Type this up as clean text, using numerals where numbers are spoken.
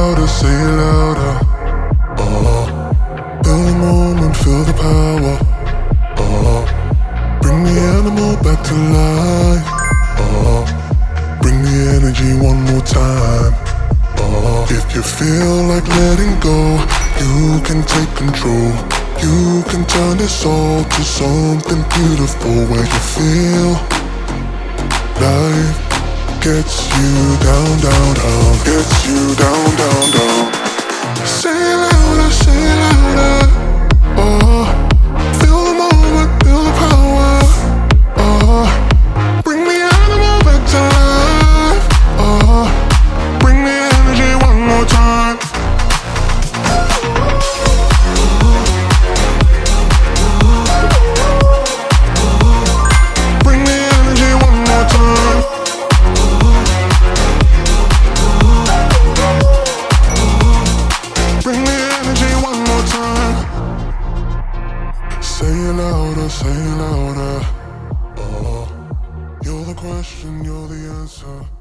louder, say it louder. Feel the moment, feel the power. Bring the animal back to life. Bring the energy one more time. If you feel like letting go, you can take control. You can turn this all to something beautiful, where you feel life gets you down, down, down. Gets you down, down, down. Say it louder, say it louder. Feel the moment, feel the power. Bring the animal back to life. Bring the energy one more time. Bring the energy one more time. Bring the energy one more time. Say it louder, say it louder. You're the question, you're the answer.